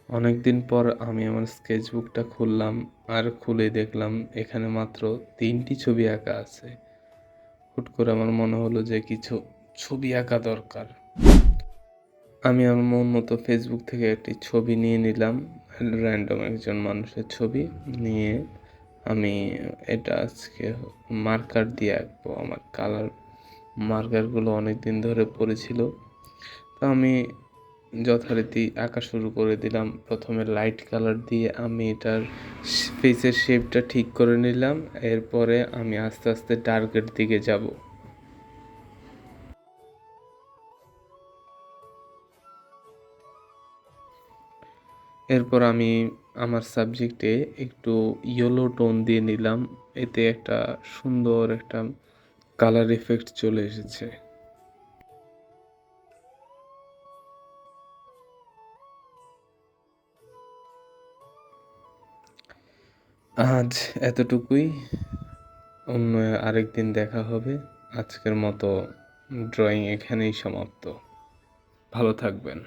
অনেকদিন পর আমি আমার স্কেচবুকটা খুললাম আর খুলে দেখলাম এখানে মাত্র 3টি ছবি আঁকা আছে। হুট করে আমার মনে হলো যে কিছু ছবি আঁকা দরকার। আমি আমার মন মতো ফেসবুক থেকে একটি ছবি নিয়ে নিলাম, র্যান্ডম একজন মানুষের ছবি নিয়ে আমি এটা আজকে মার্কার দিয়ে আঁকবো। আমার মার্কারগুলো অনেক দিন ধরে পড়েছিল, তো আমি যথারীতি আঁকা শুরু করে দিলাম। প্রথমে লাইট কালার দিয়ে আমি এটার ফেসের শেপটা ঠিক করে নিলাম। এরপরে আমি আস্তে আস্তে ডার্কের দিকে যাব। এরপর আমি আমার সাবজেক্টে একটু ইয়েলো টোন দিয়ে নিলাম, এতে একটা সুন্দর একটা কালার এফেক্ট চলে এসেছে। আজ এতটুকুই, অন্য আরেকদিন দেখা হবে। আজকের মতো ড্রয়িং এখানেই সমাপ্ত। ভালো থাকবেন।